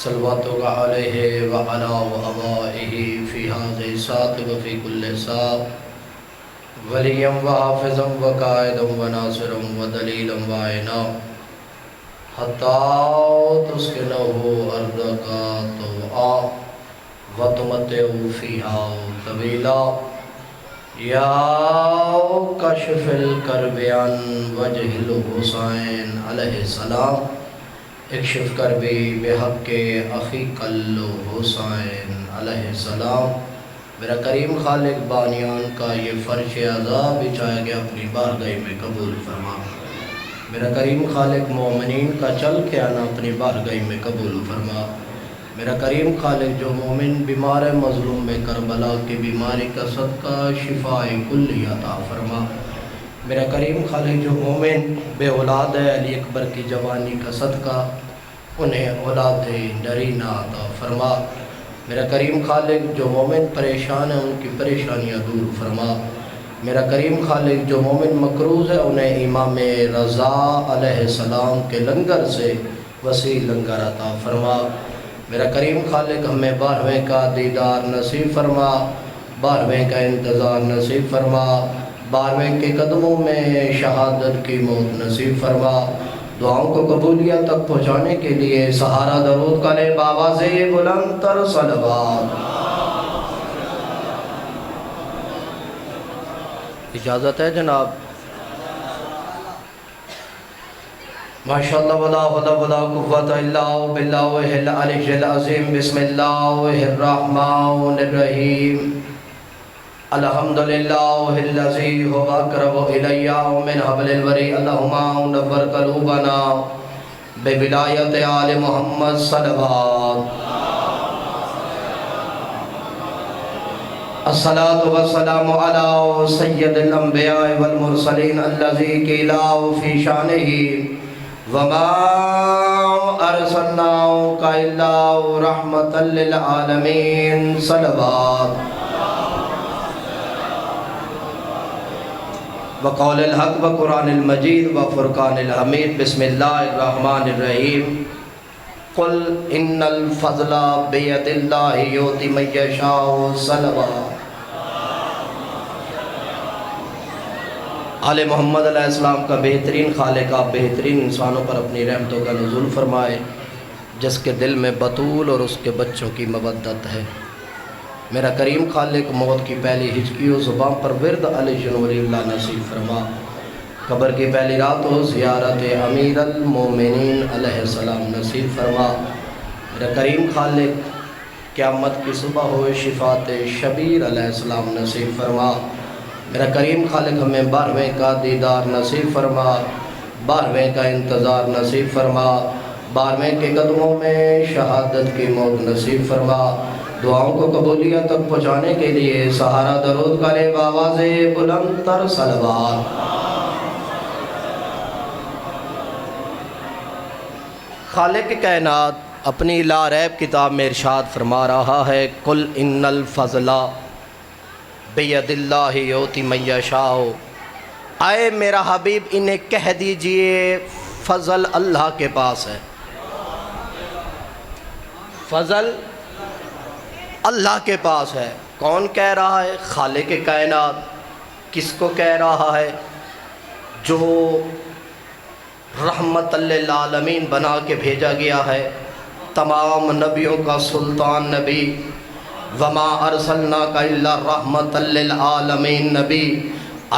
صلواتک علیہ وعلی وآبائہ فی ھذہ الساعۃ وفی کل ساعۃ ولیا وحافظا وقائدا وناصرا ودلیلا وعینا حتی تسکنہ ارضک طوعا وتمتع فیہا طویلا یا کاشف الکرب عن وجہ الحسین علیہ السلام اکشف کربی بحق اخیک الحسین علیہ السلام۔ میرا کریم خالق بانیان کا یہ فرش عذاب بچایا گیا اپنی بارگاہ میں قبول فرما۔ میرا کریم خالق مومنین کا چل کے آنا اپنی بارگاہ میں قبول فرما۔ میرا کریم خالق جو مومن بیمار مظلوم میں کربلا کی بیماری کا صدقہ شفاء کلی عطا فرما۔ میرا کریم خالق جو مومن بے اولاد ہے علی اکبر کی جوانی کا صدقہ انہیں اولاد نرینہ عطا فرما۔ میرا کریم خالق جو مومن پریشان ہے ان کی پریشانیاں دور فرما۔ میرا کریم خالق جو مومن مقروض ہے انہیں امام رضا علیہ السلام کے لنگر سے وسیع لنگر عطا فرما۔ میرا کریم خالق ہمیں 12ویں کا دیدار نصیب فرما، 12ویں کا انتظار نصیب فرما، 12ویں کے قدموں میں شہادت کی موت نصیب فرما۔ دعاؤں کو قبولیت تک پہنچانے کے لیے سہارا درود کرے بابا سے بلند تر صلوات۔ اجازت ہے جناب؟ ماشاءاللہ ولا حول ولا قوت الا باللہ العلی العظیم۔ بسم اللہ الرحمن الرحیم۔ الحمدللہ الذی هو اقرب الی من حبل الورید۔ اللہم نور قلوبنا بولایت آل محمد صلوات۔ الصلاة والسلام علی سید الانبیاء والمرسلین الذی قیل فی شانہ وما ارسلناک الا رحمۃ للعالمین صلوات۔ وقول الحق وقرآن المجید وفرقان الحمید۔ بسم اللہ الرحمن الرحیم۔ قل ان الفضل بید اللہ یؤتی من یشاء صلوات۔ آل محمد علیہ السلام کا بہترین خالق آپ بہترین انسانوں پر اپنی رحمتوں کا نزول فرمائے، جس کے دل میں بطول اور اس کے بچوں کی مودت ہے۔ میرا کریم خالق موت کی پہلی ہچکی و زبان پر ورد علی جن ولی اللہ نصیب فرما۔ قبر کی پہلی رات ہو زیارت امیر المومنین علیہ السلام نصیب فرما۔ میرا کریم خالق قیامت کی صبح ہو شفاعت شبیر علیہ السلام نصیب فرما۔ میرا کریم خالق ہمیں 12ویں کا دیدار نصیب فرما، 12ویں کا انتظار نصیب فرما، 12ویں کے قدموں میں شہادت کی موت نصیب فرما۔ دعاؤں کو قبولیت تک پہنچانے کے لیے سہارا درود کرے بآواز بلند تر صلوات۔ خالق کائنات اپنی لا ریب کتاب میں ارشاد فرما رہا ہے، قل ان الفضل بید اللہ یؤتی من یشاء۔ اے میرا حبیب انہیں کہہ دیجئے فضل اللہ کے پاس ہے۔ فضل اللہ کے پاس ہے۔ کون کہہ رہا ہے؟ خالق کائنات۔ کس کو کہہ رہا ہے؟ جو رحمت للعالمین بنا کے بھیجا گیا ہے، تمام نبیوں کا سلطان نبی، وما ارسلناک الا رحمت للعالمین نبی۔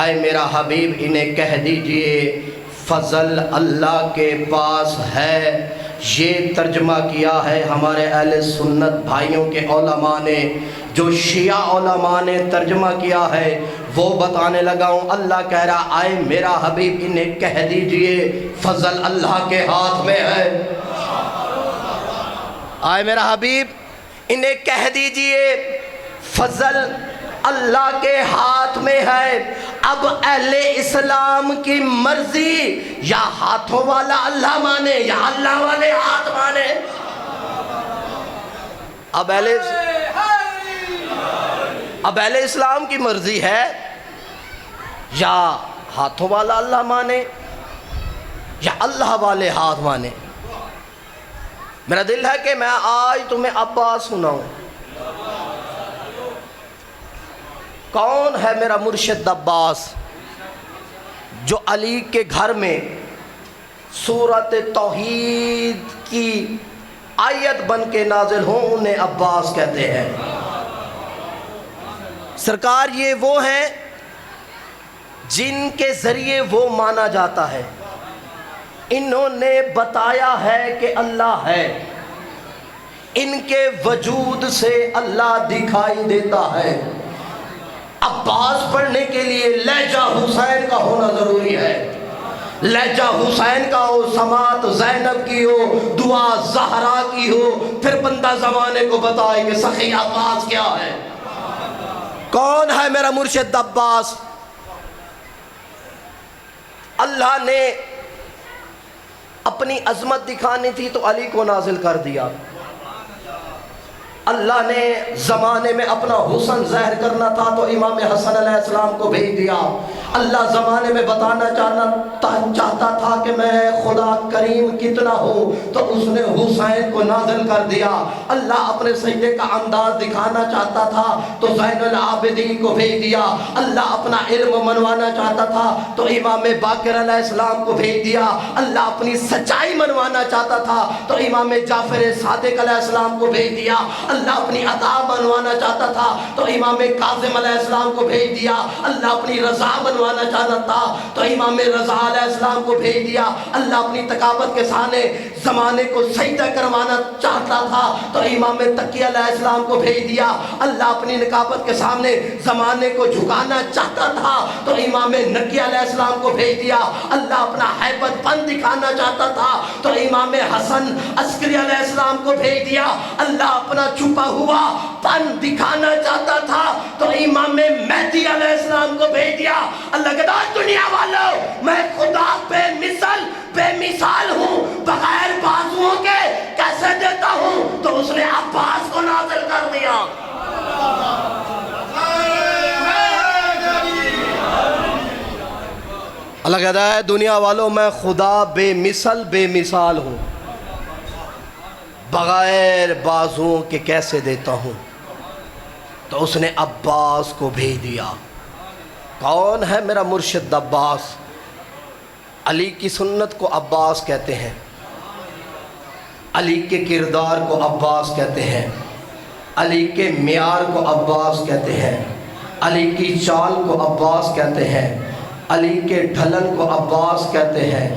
اے میرا حبیب انہیں کہہ دیجئے فضل اللہ کے پاس ہے۔ یہ ترجمہ کیا ہے ہمارے اہل سنت بھائیوں کے علماء نے، جو شیعہ علماء نے ترجمہ کیا ہے وہ بتانے لگا ہوں۔ اللہ کہہ رہا اے میرا حبیب انہیں کہہ دیجئے فضل اللہ کے ہاتھ میں ہے۔ اے میرا حبیب انہیں کہہ دیجئے فضل اللہ کے ہاتھ میں ہے۔ اب اہل اسلام کی مرضی یا ہاتھوں والا اللہ مانے یا اللہ والے ہاتھ مانے۔ اب اہل اسلام کی مرضی ہے یا ہاتھوں والا اللہ مانے یا اللہ والے ہاتھ مانے۔ میرا دل ہے کہ میں آج تمہیں عباس سناؤں۔ کون ہے میرا مرشد عباس؟ جو علی کے گھر میں سورۃ توحید کی آیت بن کے نازل ہوں، انہیں عباس کہتے ہیں۔ سرکار یہ وہ ہیں جن کے ذریعے وہ مانا جاتا ہے، انہوں نے بتایا ہے کہ اللہ ہے، ان کے وجود سے اللہ دکھائی دیتا ہے۔ عباس پڑھنے کے لیے لہجہ حسین کا ہونا ضروری ہے، لہجہ حسین کا ہو، سماعت زینب کی ہو، دعا زہرا کی ہو، پھر بندہ زمانے کو بتائے کہ سخی عباس کیا ہے۔ کون ہے میرا مرشد عباس؟ اللہ نے اپنی عظمت دکھانی تھی تو علی کو نازل کر دیا، اللہ نے زمانے میں اپنا حسن ظاہر کرنا تھا تو امام حسن علیہ السلام کو بھیج دیا، اللہ زمانے میں بتانا چاہتا تھا کہ میں خدا کریم کتنا ہوں تو اس نے حسین کو نازل کر دیا، اللہ اپنے سجدے کا انداز دکھانا چاہتا تھا تو زین العابدین کو بھیج دیا، اللہ اپنا علم منوانا چاہتا تھا تو امام باقر علیہ السلام کو بھیج دیا، اللہ اپنی سچائی منوانا چاہتا تھا تو امام جعفر صادق علیہ السلام کو بھیج دیا، اللہ اپنی عطا منوانا چاہتا تھا تو امام کاظم علیہ السلام کو بھیج دیا، اللہ اپنی رضا منوانا چاہتا تھا تو امام رضا علیہ السلام کو بھیج دیا، اللہ اپنی تقابت کے سامنے زمانے کو سجدہ کروانا چاہتا تھا تو امام تقی علیہ السلام کو بھیج دیا، اللہ اپنی نقابت کے سامنے زمانے کو جھکانا چاہتا تھا تو امام نقی علیہ السلام کو بھیج دیا، اللہ اپنا ہیبت پن دکھانا چاہتا تھا تو امام حسن عسکری علیہ السلام کو بھیج دیا، اللہ اپنا چھپا ہوا پن دکھانا چاہتا تھا تو امام مہدی علیہ السلام کو بھیج دیا، اللہ کہتا دنیا والوں میں خدا بے مثال ہوں، بغیر بازوؤں کے کیسے دیتا ہوں، تو اس نے عباس کو نازل کر دیا۔ اللہ کہتا ہے دنیا والوں میں خدا بے مثال ہوں، بغیر بازوؤں کے کیسے دیتا ہوں، تو اس نے عباس کو بھیج دیا۔ کون ہے میرا مرشد عباس؟ علی کی سنت کو عباس کہتے ہیں، علی کے کردار کو عباس کہتے ہیں، علی کے معیار کو عباس کہتے ہیں، علی کی چال کو عباس کہتے ہیں، علی کے ڈھلن کو عباس کہتے ہیں،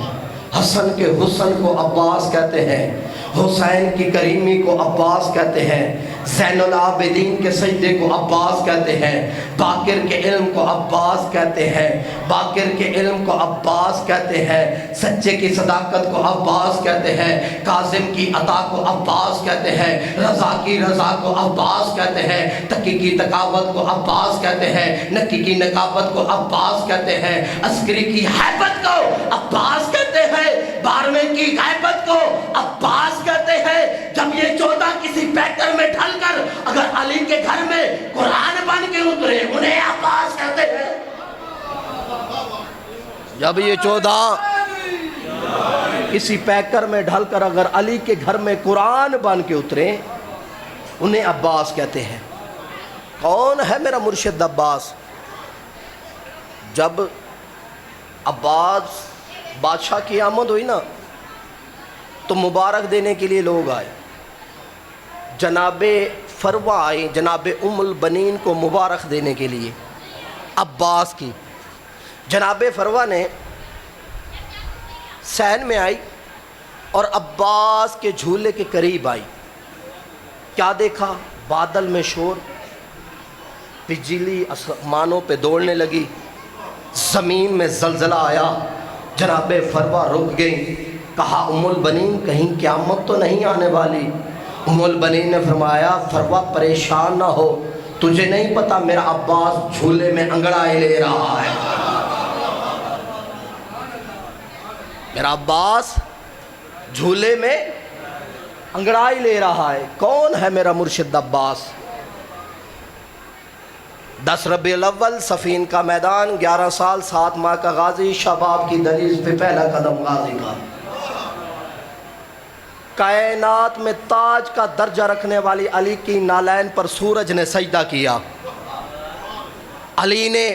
حسن کے حسن کو عباس کہتے ہیں، حسین کی کریمی کو عباس کہتے ہیں، زین العابدین کے سجدے کو عباس کہتے ہیں، باقر کے علم کو عباس کہتے ہیں، باقر کے علم کو عباس کہتے ہیں، سچے کی صداقت کو عباس کہتے ہیں، کاظم کی عطا کو عباس کہتے ہیں، رضا کی رضا کو عباس کہتے ہیں، تقی کی تقاوت کو عباس کہتے ہیں، نقی کی نقابت کو عباس کہتے ہیں، عسکری کی حیبت کو عباس کہتے ہیں، بارہویں کی غیبت کو عباس کہتے ہیں۔ جب یہ 14 کسی پیکر میں ڈھل کر اگر علی کے گھر میں قرآن بن کے اترے انہیں عباس کہتے ہیں۔ جب یہ 14 کسی پیکر میں ڈھل کر اگر علی کے گھر میں قرآن بن کے اترے انہیں عباس کہتے ہیں۔ کون ہے میرا مرشد عباس؟ جب عباس بادشاہ کی آمد ہوئی نا تو مبارک دینے کے لیے لوگ آئے، جناب فروہ آئے، جناب ام البنین کو مبارک دینے کے لیے عباس کی۔ جناب فروہ نے صحن میں آئی اور عباس کے جھولے کے قریب آئی، کیا دیکھا؟ بادل میں شور، بجلی آسمانوں پہ دوڑنے لگی، زمین میں زلزلہ آیا، جناب فروہ رک گئی، کہا ام البنین کہیں قیامت تو نہیں آنے والی؟ ام البنین نے فرمایا فروہ پریشان نہ ہو، تجھے نہیں پتا میرا عباس جھولے میں انگڑائی لے رہا ہے، میرا عباس جھولے میں انگڑائی لے رہا ہے۔ کون ہے میرا مرشد عباس؟ 10 ربیع الاول صفین کا میدان، 11 سال 7 ماہ کا غازی، شباب کی دہلیز پہ پہلا قدم غازی کا۔ کائنات میں تاج کا درجہ رکھنے والی علی کی نالین پر سورج نے سجدہ کیا۔ علی نے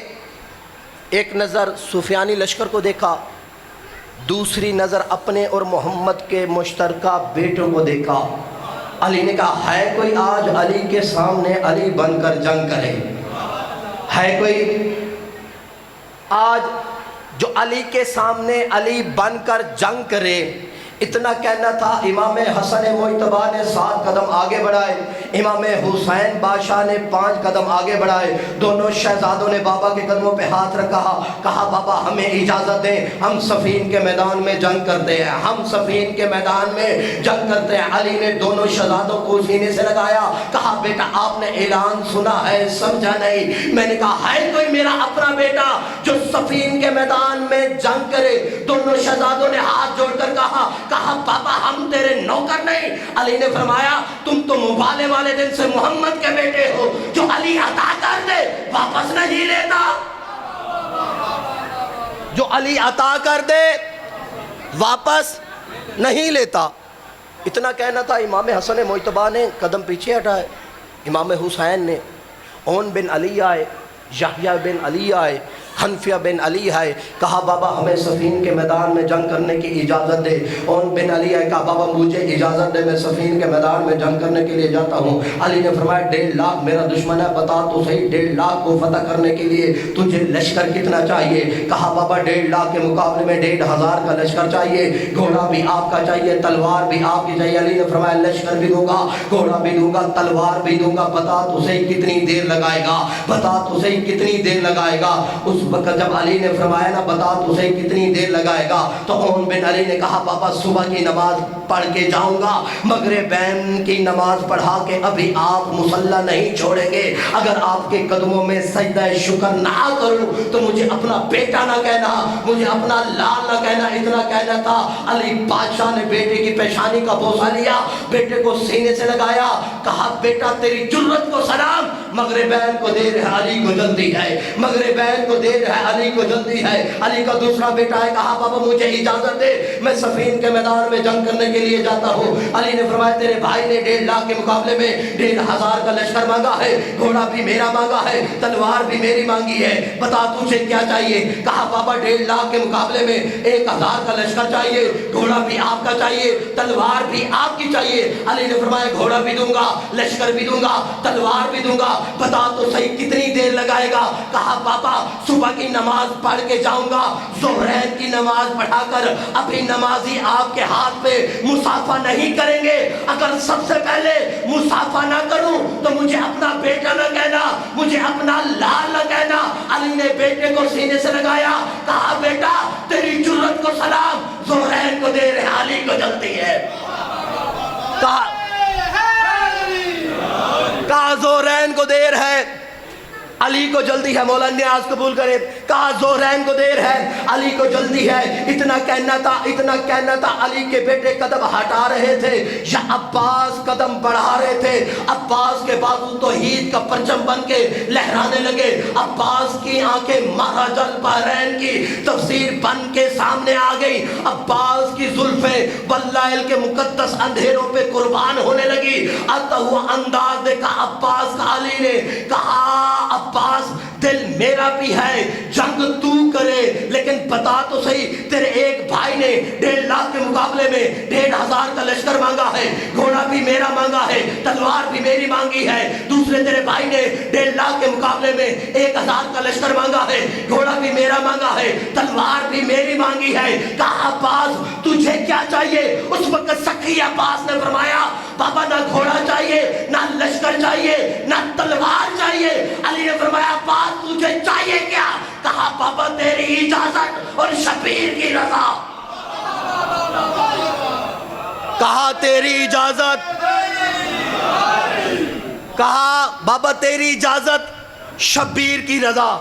ایک نظر سفیانی لشکر کو دیکھا، دوسری نظر اپنے اور محمد کے مشترکہ بیٹوں کو دیکھا۔ علی نے کہا ہے کوئی آج علی کے سامنے علی بن کر جنگ کرے؟ ہے کوئی آج جو علی کے سامنے علی بن کر جنگ کرے؟ اتنا کہنا تھا، امام حسن مجتبی نے 7 قدم آگے بڑھائے، امام حسین بادشاہ نے 5 قدم آگے بڑھائے، دونوں شہزادوں نے بابا کے قدموں پہ ہاتھ رکھا، کہا بابا ہمیں اجازت دیں، ہم صفین کے میدان میں جنگ کرتے ہیں، ہم صفین کے میدان میں جنگ کرتے ہیں۔ علی نے دونوں شہزادوں کو سینے سے لگایا، کہا بیٹا آپ نے اعلان سنا ہے سمجھا نہیں؟ میں نے کہا ہے کوئی میرا اپنا بیٹا جو صفین کے میدان میں جنگ کرے؟ دونوں شہزادوں نے ہاتھ جوڑ کر کہا بابا ہم تیرے نوکر نہیں۔ علی نے فرمایا تم تو مبالے والے دن سے محمد کے بیٹے ہو، جو علی عطا کر دے واپس نہیں لیتا، جو علی عطا کر دے واپس نہیں لیتا۔ اتنا کہنا تھا، امام حسن مجتبی نے قدم پیچھے ہٹائے، امام حسین نے، اون بن علی آئے، یحییٰ بن علی آئے، حنفیہ بن علی ہے، کہا بابا ہمیں صفین کے میدان میں جنگ کرنے کی اجازت دے۔ اون بن علی ہے، کہا بابا مجھے اجازت دے، میں صفین کے میدان میں جنگ کرنے کے لیے جاتا ہوں۔ علی نے فرمایا 1.5 لاکھ میرا دشمن ہے، بتا تو صحیح 1.5 لاکھ کو فتح کرنے کے لیے تجھے لشکر کتنا چاہیے؟ کہا بابا 1.5 لاکھ کے مقابلے میں 1,500 کا لشکر چاہیے، گھوڑا بھی آپ کا چاہیے، تلوار بھی آپ کی چاہیے۔ علی نے فرمایا لشکر بھی دوں گا، گھوڑا بھی دوں گا، تلوار بھی دوں گا، بتا تو صحیح کتنی دیر لگائے گا، بتا تو صحیح کتنی دیر لگائے گا؟ اس وقت جب علی نے فرمایا نا بتا تو صحیح کتنی دیر لگائے گا، تو اون بن علی نے کہا بابا صبح کی نماز پڑھ کے جاؤں گا، مغربین کی نماز پڑھا کے ابھی آپ مصلی نہیں چھوڑیں گے، اگر آپ کے قدموں میں سجدہ شکر نہ کروں تو مجھے اپنا بیٹا نہ کہنا، مجھے اپنا لال نہ کہنا۔ اتنا کہنا تھا، علی بادشاہ نے بیٹے کی پیشانی کا بوسہ لیا، بیٹے کو سینے سے لگایا، کہا بیٹا تیری جرت کو سلام، مغربین کو دیر ہے علی کو جلدی ہے، مغربین کو دیر ہے علی کو جلدی ہے۔ علی کا دوسرا بیٹا ہے، کہا بابا مجھے اجازت دے، میں صفین کے میدان میں جنگ کرنے کے لیے جاتا ہوں۔ علی نے فرمایا تیرے بھائی نے 1.5 لاکھ کے مقابلے میں 1,500 کا لشکر مانگا ہے، گھوڑا بھی میرا مانگا ہے، تلوار بھی میری مانگی ہے، بتا تجھے کیا چاہیے؟ کہا بابا 1.5 لاکھ کے مقابلے میں 1,000 کا لشکر چاہیے، گھوڑا بھی آپ کا چاہیے، تلوار بھی آپ کی چاہیے۔ علی نے فرمایا گھوڑا بھی دوں گا، لشکر بھی دوں گا، تلوار بھی دوں گا، بتا تو صحیح کتنی دیر لگائے گا؟ کہا بابا صبح کی نماز پڑھ کے جاؤں گا، ظہرین کی نماز پڑھا کر ابھی نمازی آپ کے ہاتھ پہ مصافحہ نہیں کریں گے، اگر سب سے پہلے مصافحہ نہ کروں تو مجھے اپنا بیٹا نہ کہنا، مجھے اپنا لال نہ کہنا۔ علی نے بیٹے کو سینے سے لگایا، کہا بیٹا تیری جرت کو سلام، ظہرین کو دیر ہے علی کو جلدی ہے۔ کہا ظہرین کو دیر ہے علی کو جلدی ہے، مولا نیاز قبول کرے، کہا ظہرین کو دیر ہے علی کو جلدی ہے۔ اتنا کہنا تھا علی کے بیٹے قدم ہٹا رہے تھے یا عباس قدم بڑھا رہے تھے، عباس کے بازو توحید کا پرچم بن کے لہرانے لگے، عباس کی آنکھیں مہراج البحرین کی تفسیر بن کے سامنے آ گئی، عباس کی زلفیں واللیل کے مقدس اندھیروں پہ قربان ہونے لگی۔ آتا ہوا انداز دیکھا عباس کا، علی نے کہا عباس دل میرا بھی ہے، جنگ تو کرے، لیکن بتا تو صحیح تیرے ایک بھائی نے 1.5 لاکھ کے مقابلے میں 1,500 کا لشکر مانگا ہے، گھوڑا بھی میرا مانگا ہے، تلوار بھی میری مانگی ہے، دوسرے تیرے بھائی نے 1.5 لاکھ کے مقابلے میں 1,000 کا لشکر مانگا ہے، گھوڑا بھی میرا مانگا ہے، تلوار بھی میری مانگی ہے۔ کہا عباس تجھے کیا چاہیے؟ اس وقت سخی عباس نے فرمایا بابا نہ گھوڑا چاہیے، نہ لشکر چاہیے، نہ تلوار چاہیے۔ علی نے فرمایا عباس تجھے چاہیے کیا؟ کہا بابا تیری اجازت اور شبیر کی رضا۔ کہا تیری اجازت، کہا بابا تیری اجازت شبیر کی رضا۔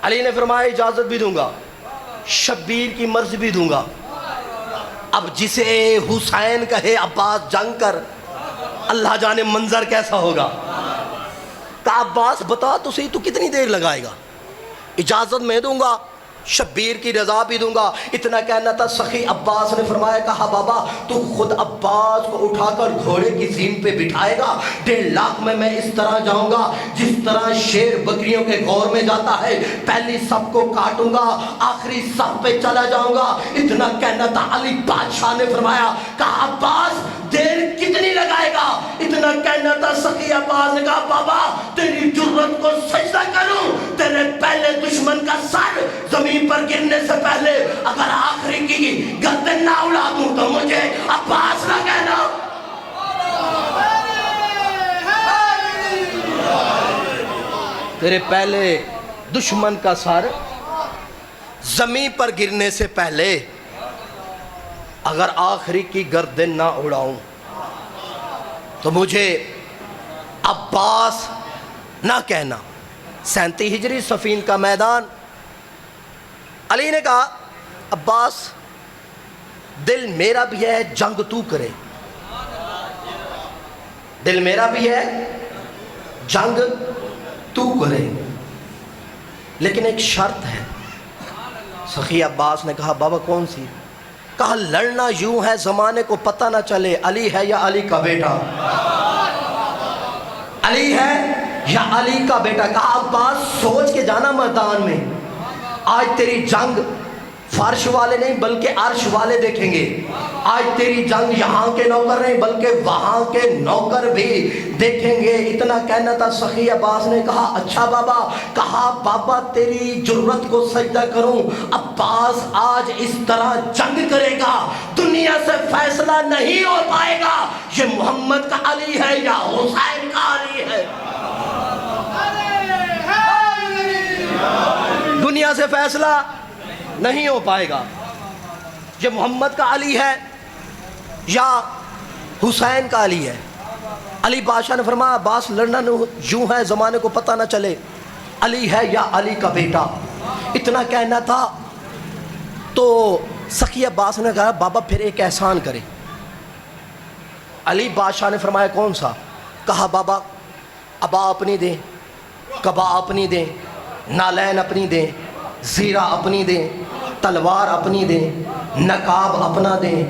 علی نے فرمایا اجازت بھی دوں گا، شبیر کی مرضی بھی دوں گا۔ اب جسے حسین کہے عباس جنگ کر، اللہ جانے منظر کیسا ہوگا۔ کہا عباس بتا تو صحیح تو کتنی دیر لگائے گا؟ اجازت میں دوں گا، شبیر کی رضا بھی دوں گا۔ اتنا کہنا تھا، سخی عباس نے فرمایا، کہا بابا تو خود عباس کو اٹھا کر گھوڑے کی سین پہ بٹھائے گا، 1.5 لاکھ میں اس طرح جاؤں گا جس طرح شیر بکریوں کے غور میں جاتا ہے، پہلی صف کو کاٹوں گا، آخری صف پہ چلا جاؤں گا۔ اتنا کہنا تھا، علی بادشاہ نے فرمایا، کہا عباس دیر کتنی لگائے گا؟ اتنا کہنا تھا، سخی عباس نے کہا بابا تیری جرت کو سجدہ کروں، تیرے پہلے دشمن کا سر زمین پر گرنے سے پہلے اگر آخری کی گردن نہ اڑا دوں تو مجھے عباس نہ کہنا۔ تیرے پہلے دشمن کا سر زمین پر گرنے سے پہلے اگر آخری کی گردن نہ اڑاؤں تو مجھے عباس نہ کہنا۔ 37 ہجری صفین کا میدان۔ علی نے کہا عباس دل میرا بھی ہے جنگ تو کرے، دل میرا بھی ہے جنگ تو کرے، لیکن ایک شرط ہے۔ سخی عباس نے کہا بابا کون سی؟ کہا لڑنا یوں ہے زمانے کو پتہ نہ چلے علی ہے یا علی کا بیٹا، علی ہے یا علی کا بیٹا۔ کہا عباس سوچ کے جانا میدان میں، آج تیری جنگ فرش والے نہیں بلکہ عرش والے دیکھیں گے، آج تیری جنگ یہاں کے نوکر نہیں بلکہ وہاں کے نوکر بھی دیکھیں گے۔ اتنا کہنا تھا، سخی عباس نے کہا اچھا بابا۔ کہا بابا تیری جرت کو سجدہ کروں، عباس آج اس طرح جنگ کرے گا دنیا سے فیصلہ نہیں ہو پائے گا یہ محمد کا علی ہے یا حسین کا علی ہے، دنیا سے فیصلہ نہیں ہو پائے گا یہ محمد کا علی ہے یا حسین کا علی ہے۔ علی بادشاہ نے فرمایا عباس لڑنا یوں ہے زمانے کو پتہ نہ چلے علی ہے یا علی کا بیٹا۔ اتنا کہنا تھا تو سخی عباس نے کہا بابا پھر ایک احسان کرے۔ علی بادشاہ نے فرمایا کون سا؟ کہا بابا ابا اپنی دیں، قبا اپنی دیں، نالین اپنی دیں، زیرہ اپنی دیں، تلوار اپنی دیں، نقاب اپنا دیں،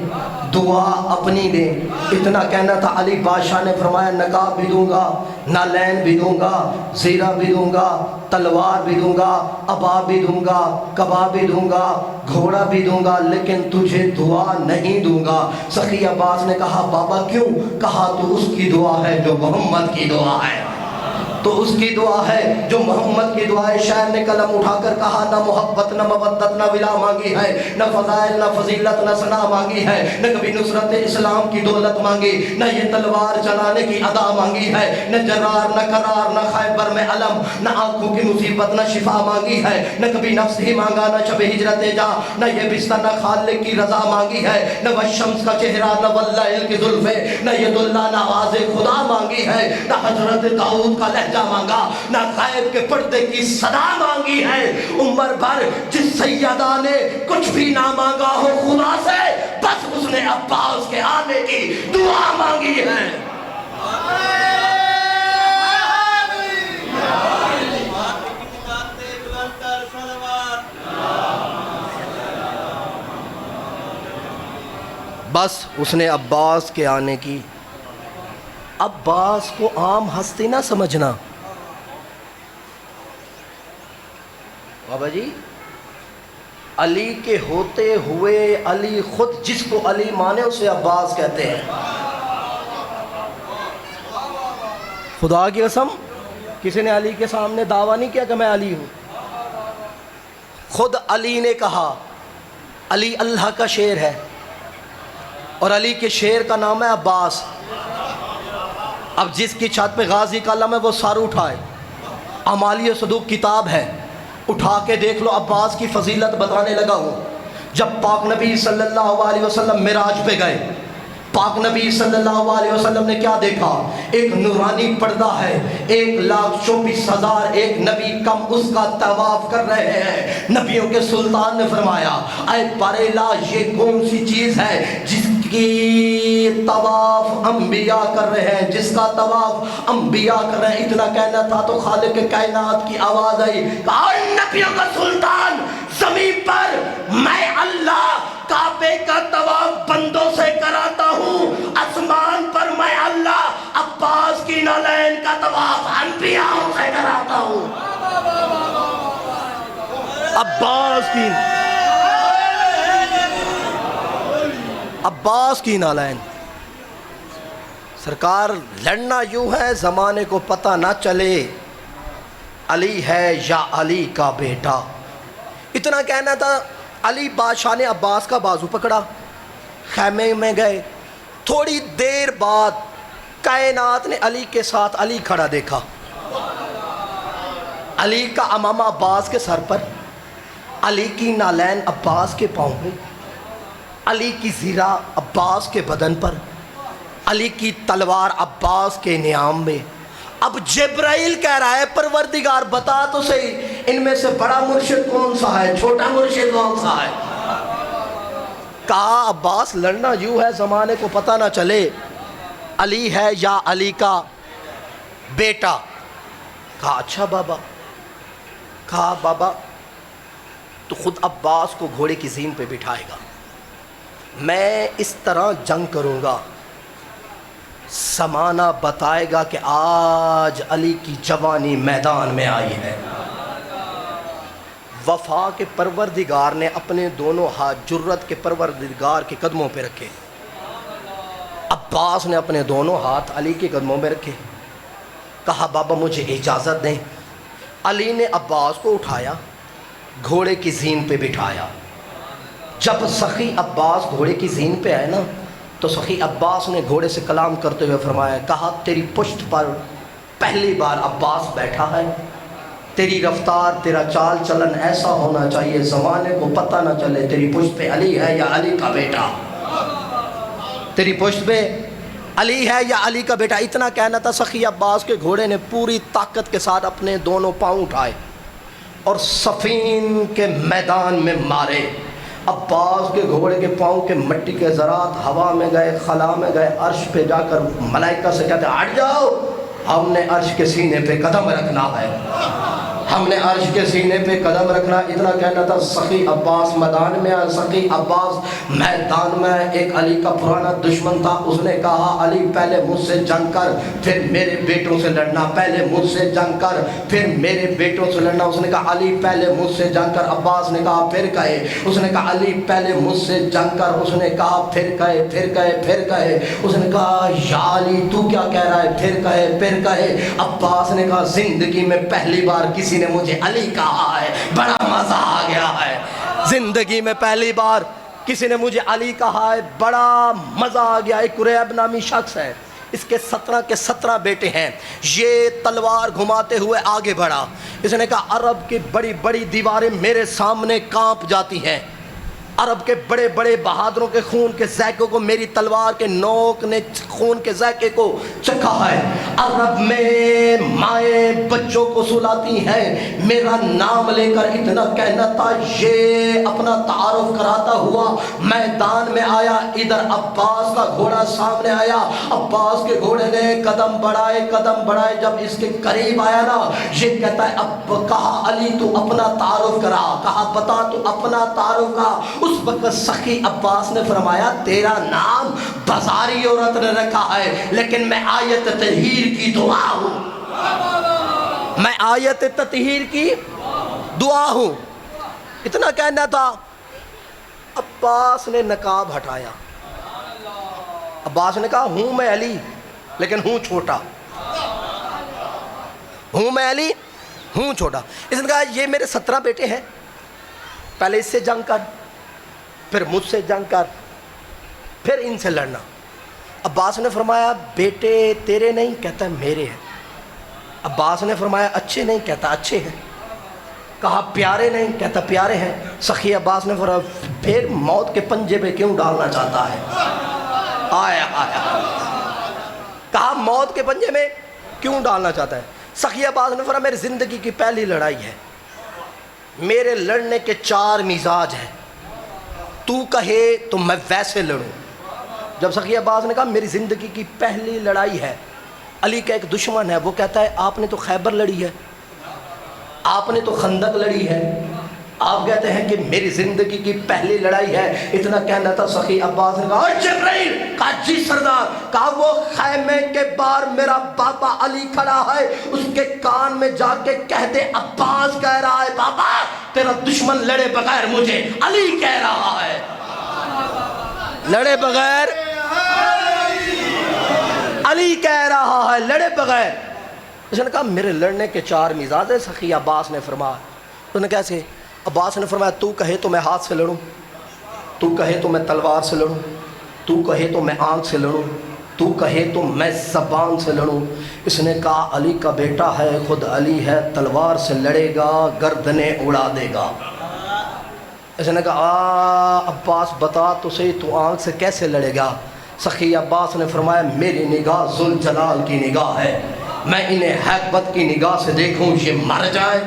دعا اپنی دیں۔ اتنا کہنا تھا، علی بادشاہ نے فرمایا نقاب بھی دوں گا، نالین بھی دوں گا، زیرہ بھی دوں گا، تلوار بھی دوں گا، ابا بھی دوں گا، قبا بھی دوں گا، گھوڑا بھی دوں گا، لیکن تجھے دعا نہیں دوں گا۔ سخی عباس نے کہا بابا کیوں؟ کہا تو اس کی دعا ہے جو محمد کی دعا ہے، تو اس کی دعا ہے جو محمد کی دعا ہے۔ شاعر نے قلم اٹھا کر کہا نہ محبت نہ مودت نہ ولا مانگی ہے، نہ فضائل نہ فضیلت نہ ثنا مانگی ہے، نہ کبھی نصرت اسلام کی دولت مانگی، نہ یہ تلوار چلانے کی ادا مانگی ہے، نہ جرار نہ قرار نہ خیبر میں علم، نہ آنکھوں کی مصیبت نہ شفا مانگی ہے، نہ کبھی نفس ہی مانگا نہ شب ہجرت جا، نہ یہ بستر نہ خالق کی رضا مانگی ہے، نہ والشمس کا چہرہ نہ واللیل کی زلفیں، نہ یہ دلہ نہ آواز خدا مانگی ہے، نہ حضرت داؤد کا لہجہ مانگا، نہ غیب کے پردے کی صدا مانگی ہے۔ عمر بھر جس سیدہ نے کچھ بھی نہ مانگا ہو خدا سے، بس اس نے عباس کے آنے کی دعا مانگی ہے۔ بس اس نے عباس کے آنے کی۔ عباس کو عام ہستی نہ سمجھنا بابا جی، علی کے ہوتے ہوئے علی خود جس کو علی مانے اسے عباس کہتے ہیں۔ خدا کی قسم کسی نے علی کے سامنے دعویٰ نہیں کیا کہ میں علی ہوں، خود علی نے کہا علی اللہ کا شیر ہے اور علی کے شیر کا نام ہے عباس۔ اب جس کی چھت پہ غازی کا علم ہے وہ سر اٹھائے، اعمالی صدوق کتاب ہے، اٹھا کے دیکھ لو، عباس کی فضیلت بتانے لگا ہوں۔ جب پاک نبی صلی اللہ علیہ وسلم معراج پہ گئے، پاک نبی صلی اللہ علیہ وسلم نے کیا دیکھا؟ ایک نورانی پردہ ہے، 1,24,000 ایک نبی کم اس کا طواف کر رہے ہیں۔ نبیوں کے سلطان نے فرمایا اے بریلا یہ کون سی چیز ہے جس کی طواف انبیاء کر رہے ہیں، جس کا طواف انبیاء کر رہے ہیں، اتنا کہنا تھا تو خالق کائنات کی آواز آئی، کہا نبیوں کا سلطان زمین پر میں اللہ کعبے کا طواف بندوں سے کراتا ہوں، آسمان پر میں اللہ عباس کی نالین کا طواف انبیاء سے کراتا ہوں۔ عباس کی نالین سرکار، لڑنا یوں ہے زمانے کو پتہ نہ چلے علی ہے یا علی کا بیٹا۔ اتنا کہنا تھا، علی بادشاہ نے عباس کا بازو پکڑا، خیمے میں گئے، تھوڑی دیر بعد کائنات نے علی کے ساتھ علی کھڑا دیکھا، علی کا امامہ عباس کے سر پر، علی کی نالین عباس کے پاؤں میں، علی کی زیرہ عباس کے بدن پر، علی کی تلوار عباس کے نیام میں۔ اب جبرائیل کہہ رہا ہے پروردگار بتا تو صحیح ان میں سے بڑا مرشد کون سا ہے، چھوٹا مرشد کون سا ہے؟ کہا عباس لڑنا یوں ہے زمانے کو پتہ نہ چلے علی ہے یا علی کا بیٹا۔ کہا اچھا بابا۔ کہا بابا تو خود عباس کو گھوڑے کی زین پہ بٹھائے گا، میں اس طرح جنگ کروں گا، زمانہ بتائے گا کہ آج علی کی جوانی میدان میں آئی ہے۔ وفا کے پروردگار نے اپنے دونوں ہاتھ جرت کے پروردگار کے قدموں پہ رکھے، عباس نے اپنے دونوں ہاتھ علی کے قدموں میں رکھے۔ کہا بابا مجھے اجازت دیں۔ علی نے عباس کو اٹھایا، گھوڑے کی زین پہ بٹھایا۔ جب سخی عباس گھوڑے کی زین پہ آئے نا تو سخی عباس نے گھوڑے سے کلام کرتے ہوئے فرمایا، کہا تیری پشت پر پہلی بار عباس بیٹھا ہے، تیری رفتار تیرا چال چلن ایسا ہونا چاہیے زمانے کو پتہ نہ چلے تیری پشت پہ علی ہے یا علی کا بیٹا، تیری پشت پہ علی ہے یا علی کا بیٹا۔ اتنا کہنا تھا، سخی عباس کے گھوڑے نے پوری طاقت کے ساتھ اپنے دونوں پاؤں اٹھائے اور صفین کے میدان میں مارے۔ عباس کے گھوڑے کے پاؤں کے مٹی کے ذرات ہوا میں گئے، خلا میں گئے، عرش پہ جا کر ملائکہ سے کہتے ہٹ جاؤ، ہم نے عرش کے سینے پہ قدم رکھنا ہے، ہم نے عرش کے سینے پہ قدم رکھنا۔ اتنا کہنا تھا، سخی عباس میدان میں آیا۔ سخی عباس میدان میں ایک علی کا پرانا دشمن تھا، اس نے کہا علی پہلے مجھ سے جنگ کر پھر میرے بیٹوں سے لڑنا، پہلے مجھ سے جنگ کر پھر میرے بیٹوں سے لڑنا۔ اس نے کہا علی پہلے مجھ سے جنگ کر، عباس نے کہا پھر کہے، اس نے کہا علی پہلے مجھ سے جنگ کر، اس نے کہا پھر کہے پھر کہے پھر کہے، اس نے کہا یا علی تو کیا کہہ رہا ہے، پھر کہے پھر کہے۔ عباس نے کہا زندگی میں پہلی بار کسی نے مجھے علی کہا ہے، بڑا مزہ آ گیا ہے، زندگی میں پہلی بار کسی نے مجھے علی کہا ہے، بڑا مزہ آ گیا۔ ایک قریب نامی شخص ہے، اس کے 17 کے 17 بیٹے ہیں، یہ تلوار گھماتے ہوئے آگے بڑھا، اس نے کہا عرب کی بڑی بڑی دیواریں میرے سامنے کانپ جاتی ہیں، عرب کے بڑے بڑے بہادروں کے خون کے ذائقے کو میری تلوار کے نوک نے خون کے ذائقے کو چکھا ہے۔ عرب میں مائیں بچوں کو سلاتی ہیں، میرا نام لے کر اتنا کہنا تھا، یہ اپنا تعارف کراتا ہوا میدان میں آیا۔ ادھر عباس کا گھوڑا سامنے آیا، عباس کے گھوڑے نے قدم بڑھائے قدم بڑھائے، جب اس کے قریب آیا نا یہ کہتا ہے اب کہا علی تو اپنا تعارف کرا، کہا بتا تو اپنا تعارف کرا۔ اس وقت سخی عباس نے فرمایا تیرا نام بازاری عورت نے رکھا ہے، لیکن میں آیت تطہیر کی دعا ہوں، میں آیت تطہیر کی دعا ہوں۔ اتنا کہنا تھا، عباس نے نقاب ہٹایا، عباس نے کہا ہوں میں علی لیکن ہوں چھوٹا، ہوں میں علی ہوں چھوٹا۔ اس نے کہا یہ میرے 17 بیٹے ہیں، پہلے اس سے جنگ کر پھر مجھ سے جنگ کر پھر ان سے لڑنا۔ عباس نے فرمایا بیٹے تیرے نہیں، کہتا ہے میرے ہیں۔ عباس نے فرمایا اچھے نہیں، کہتا اچھے ہیں۔ کہا پیارے نہیں، کہتا پیارے ہیں۔ سخی عباس نے فرمایا پھر موت کے پنجے پہ کیوں ڈالنا چاہتا ہے؟ آیا آیا، کہا موت کے پنجے میں کیوں ڈالنا چاہتا ہے؟ سخی عباس نے فرمایا میری زندگی کی پہلی لڑائی ہے، میرے لڑنے کے 4 مزاج ہیں، تو کہے تو میں ویسے لڑوں، جب سخی عباس نے کہا میری زندگی کی پہلی لڑائی ہے، علی کا ایک دشمن ہے، وہ کہتا ہے آپ نے تو خیبر لڑی ہے، آپ نے تو خندق لڑی ہے، آپ کہتے ہیں کہ میری زندگی کی پہلی لڑائی ہے۔ اتنا کہنا تھا سخی عباس نے کہا جبرائیل، کہا جی سردار، کہا وہ خیمے کے باہر میرا بابا علی کھڑا ہے، اس کے کان میں جا کے کہہ دے عباس کہہ رہا ہے بابا تیرا دشمن لڑے بغیر مجھے علی کہہ رہا ہے، لڑے بغیر علی کہہ رہا ہے، لڑے بغیر۔ اس نے کہا میرے لڑنے کے 4 مزاج ہیں سخی عباس نے فرمایا۔ تو نے کیسے؟ عباس نے فرمایا تو کہے تو میں ہاتھ سے لڑوں، تو کہے تو میں تلوار سے لڑوں، تو کہے تو میں آنکھ سے لڑوں، تو کہے تو میں زبان سے لڑوں۔ اس نے کہا علی کا بیٹا ہے، خود علی ہے، تلوار سے لڑے گا گردنیں اڑا دے گا۔ اس نے کہا عباس بتا تو صحیح تو آنکھ سے کیسے لڑے گا؟ سخی عباس نے فرمایا میری نگاہ ذوالجلال کی نگاہ ہے، میں انہیں حیبت کی نگاہ سے دیکھوں یہ مر جائے،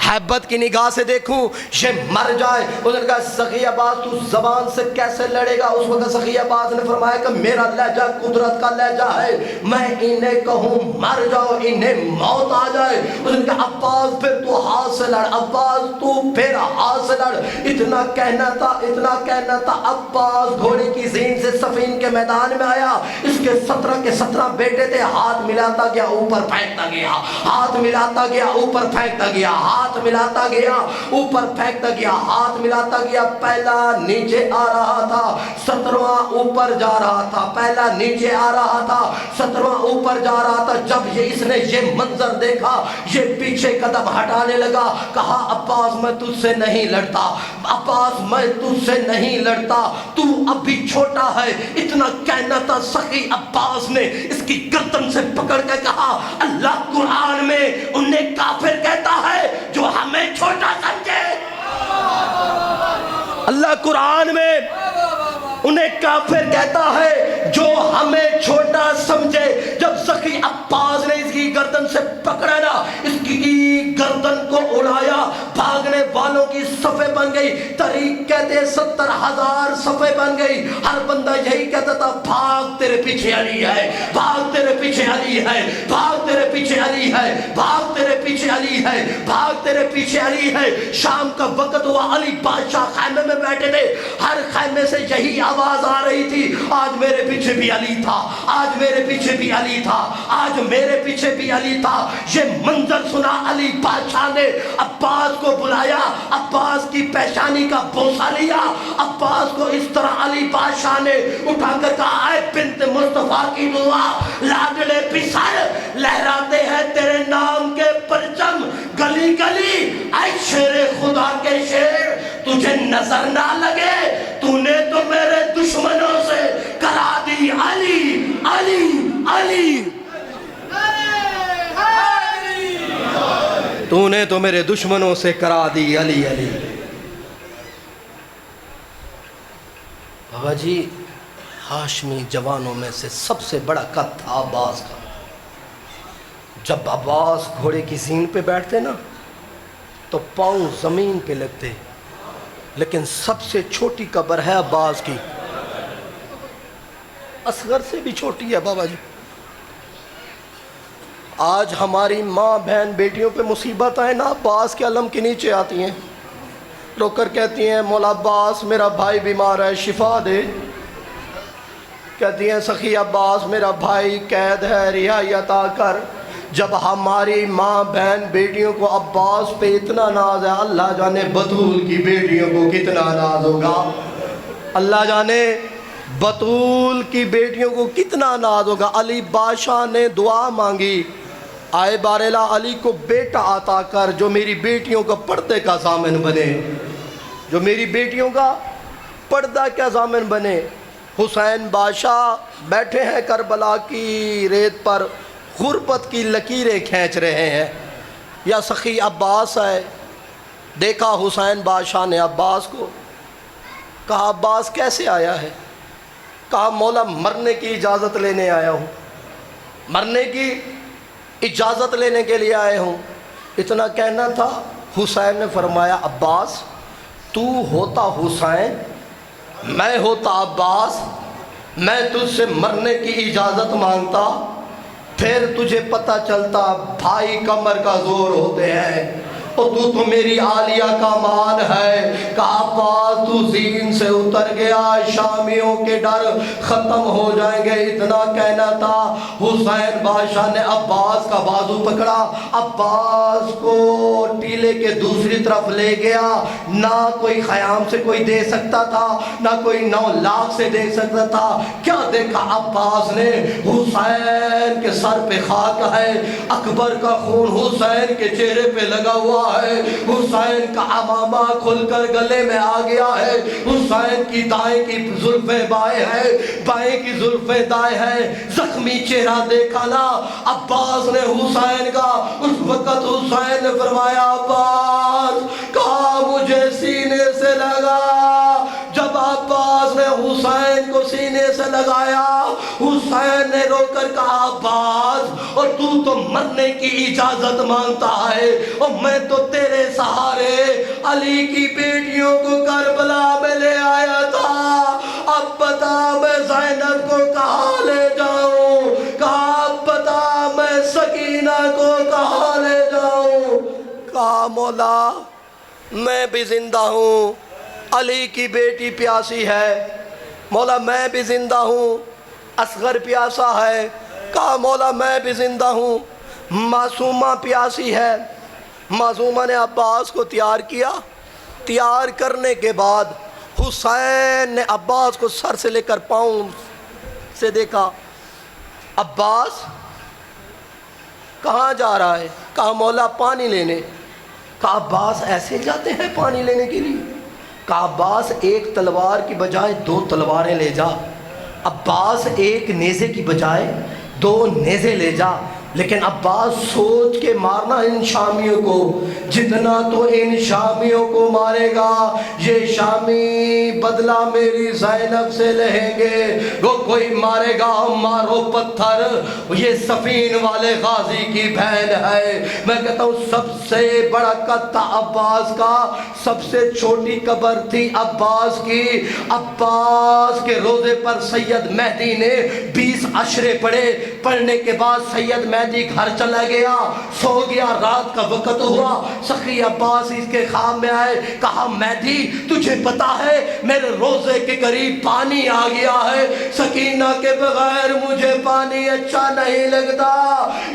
حیبت کی نگاہ سے دیکھوں یہ مر جائے۔ اس نے کہا سخی عباس تو زبان سے کیسے لڑے گا؟ اس وقت سخی عباس نے فرمایا کہ میرا لہجہ قدرت کا لہجہ ہے، میں انہیں کہوں مر جاؤ انہیں موت آ جائے۔ اس نے کہا عباس پھر تو ہاتھ سے لڑ، عباس تو پھر ہاتھ سے لڑ۔ اتنا کہنا تھا عباس گھوڑے کی زین سے صفین کے میدان میں آیا، اس کے 17 کے 17 بیٹے تھے، ہاتھ ملاتا گیا اوپر پھینکتا گیا، ہاتھ ملاتا گیا اوپر پھینکتا گیا، ہاتھ ملاتا گیا اوپر پھینکتا گیا، ہاتھ ملاتا گیا، پہلا نیچے آ رہا تھا 17واں اوپر جا رہا تھا، پہلا نیچے آ رہا تھا 17واں اوپر جا رہا تھا۔ جب اس نے یہ منظر دیکھا یہ پیچھے قدم ہٹانے لگا، کہا عباس میں تجھ سے نہیں لڑتا، عباس میں تجھ سے نہیں لڑتا، تو ابھی چھوٹا ہے۔ اتنا کہنا تھا سخی عباس نے اس کی گردن سے پکڑ کے کہا اللہ قرآن میں انہیں کافر کہتا ہے جو ہمیں چھوٹا سمجھے، اللہ قرآن میں انہیں کافر کہتا ہے جو ہمیں چھوٹا سمجھے۔ جب سخی عباس نے اس کی گردن سے پکڑا نا، اس کی گردن کو اڑایا، بھاگنے والوں کی صفیں بن گئی، طریق کہتے 70,000 صفیں بن گئی، ہر بندہ یہی کہتا تھا بھاگ تیرے پیچھے علی ہے، بھاگ تیرے پیچھے علی ہے، بھاگ تیرے پیچھے علی ہے، بھاگ تیرے پیچھے علی ہے، بھاگ تیرے پیچھے علی ہے۔ شام کا وقت ہوا، علی بادشاہ خیمے میں بیٹھے تھے، ہر خیمے سے یہی آواز آ رہی تھی آج میرے پیچھے بھی علی تھا، آج میرے پیچھے بھی علی تھا، آج میرے پیچھے بھی علی تھا۔ یہ منظر سنا علی بادشاہ نے عباس کو بلایا، عباس کی پیشانی کا بوسہ لیا، عباس کو اس طرح علی بادشاہ نے اٹھا کر کہا اے بنت مصطفیٰ کی دعا، لاڈلے پسر لہراتے ہیں تیرے نام کے پرچم گلی گلی، اے شیر خدا کے شیر تجھے نظر نہ لگے، تو نے تو میرے دشمنوں سے کرا دی علی علی علی، تو نے تو میرے دشمنوں سے کرا دی علی علی۔ بابا جی ہاشمی جوانوں میں سے سب سے بڑا قد تھا عباس کا۔ جب عباس گھوڑے کی زین پہ بیٹھتے نا تو پاؤں زمین پہ لگتے، لیکن سب سے چھوٹی قبر ہے عباس کی، اصغر سے بھی چھوٹی ہے بابا جی۔ آج ہماری ماں بہن بیٹیوں پہ مصیبت آئے نا، عباس کے علم کے نیچے آتی ہیں، رو کر کہتی ہیں مولا عباس میرا بھائی بیمار ہے شفا دے، کہتی ہیں سخی عباس میرا بھائی قید ہے رہائی عطا کر۔ جب ہماری ماں بہن بیٹیوں کو عباس پہ اتنا ناز ہے، اللہ جانے بطول کی بیٹیوں کو کتنا ناز ہوگا، اللہ جانے بطول کی بیٹیوں کو کتنا ناز ہوگا۔ علی بادشاہ نے دعا مانگی آئے بارلا علی کو بیٹا عطا کر جو میری بیٹیوں کا پردے کا ضامن بنے، جو میری بیٹیوں کا پردہ کا ضامن بنے۔ حسین بادشاہ بیٹھے ہیں کربلا کی ریت پر، غربت کی لکیریں کھینچ رہے ہیں، یا سخی عباس ہے، دیکھا حسین بادشاہ نے عباس کو، کہا عباس کیسے آیا ہے؟ کہا مولا مرنے کی اجازت لینے آیا ہوں، مرنے کی اجازت لینے کے لیے آئے ہوں۔ اتنا کہنا تھا، حسین نے فرمایا عباس تو ہوتا حسین میں ہوتا عباس میں تجھ سے مرنے کی اجازت مانگتا، پھر تجھے پتہ چلتا بھائی کمر کا زور ہوتے ہیں، اور تو میری عالیہ کا مان ہے۔ کہا عباس تو زین سے اتر گیا، شامیوں کے ڈر ختم ہو جائیں گے، اتنا کہنا تھا۔ حسین بادشاہ نے عباس کا بازو پکڑا، عباس کو ٹیلے کے دوسری طرف لے گیا۔ نہ کوئی خیام سے کوئی دے سکتا تھا، نہ کوئی 9 لاکھ سے دے سکتا تھا۔ کیا دیکھا عباس نے؟ حسین کے سر پہ خاک ہے، اکبر کا خون حسین کے چہرے پہ لگا ہوا ہے، حسین کا امامہ کھل کر گلے میں آ گیا ہے، حسین کی دائیں کی زلفیں بائیں ہیں، بائیں کی زلفیں دائیں ہیں، زخمی چہرہ دیکھا نا عباس نے حسین کا۔ اس وقت حسین نے فرمایا عباس، کہا مجھے سینے سے لگا۔ جب عباس نے حسین کو سینے سے لگایا، حسین نے رو کر کہا عباس، اور تو مرنے کی اجازت مانگتا ہے، اور میں تو تیرے سہارے علی کی بیٹیوں کو کربلا میں لے آیا تھا، اب بتا میں زینب کو کہاں لے جاؤں؟ کہا اب بتا میں سکینہ کو کہاں لے جاؤں؟ کہا مولا میں بھی زندہ ہوں، علی کی بیٹی پیاسی ہے، مولا میں بھی زندہ ہوں، اصغر پیاسا ہے، کہا مولا میں بھی زندہ ہوں، معصومہ پیاسی ہے۔ معصومہ نے عباس کو تیار کیا، تیار کرنے کے بعد حسین نے عباس کو سر سے لے کر پاؤں سے دیکھا۔ عباس کہاں جا رہا ہے؟ کہا مولا پانی لینے۔ کہا عباس ایسے جاتے ہیں پانی لینے کے لیے؟ کہا عباس ایک تلوار کی بجائے 2 تلواریں لے جا، عباس ایک نیزے کی بجائے 2 نیزے لے جا، لیکن عباس سوچ کے مارنا ان شامیوں کو، جتنا تو ان شامیوں کو مارے گا یہ شامی بدلہ میری زینب سے لہیں گے۔ وہ کوئی مارے گا مارو پتھر، یہ سفین والے غازی کی بہن ہے۔ میں کہتا ہوں سب سے بڑا قد تھا عباس کا، سب سے چھوٹی قبر تھی عباس کی۔ عباس کے روزے پر سید مہدی نے 20 عشرے پڑھے، پڑھنے کے بعد سید مہدی گھر چلا گیا، سو گیا، رات کا وقت ہوا، سخی عباس اس کے خواب میں آئے، کہا مہدی تجھے پتا ہے میرے روزے کے قریب پانی آ گیا ہے، سکینہ کے بغیر مجھے پانی اچھا نہیں لگتا۔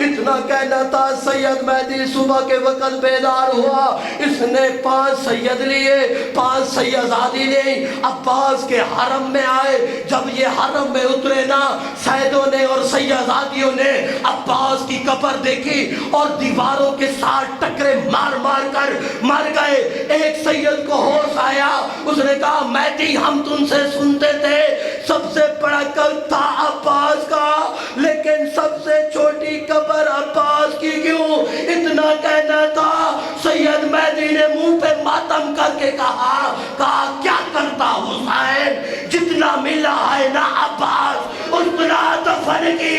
اتنا کہنا تھا سید مہدی صبح کے وقت بیدار ہوا، اس نے 5 سید لیے، 5 سیدزادی لی، عباس کے حرم میں آئے۔ جب یہ حرم میں اترے نا، سیدوں نے اور سیدزادیوں نے عباس کی قبر دیکھی اور دیواروں کے ساتھ ٹکرے مار مار کر مر گئے۔ ایک سید کو ہوش آیا، اس نے کہا مہدی ہم تم سے سنتے تھے سب سے بڑا قد تھا عباس کا، لیکن سب سے چھوٹی قبر عباس کی کیوں؟ اتنا کہنا تھا، سید مہدی نے منہ پہ ماتم کر کے کہا کیا کرتا حسین، جتنا ملا ہے نا عباس اتنا دفن کیا۔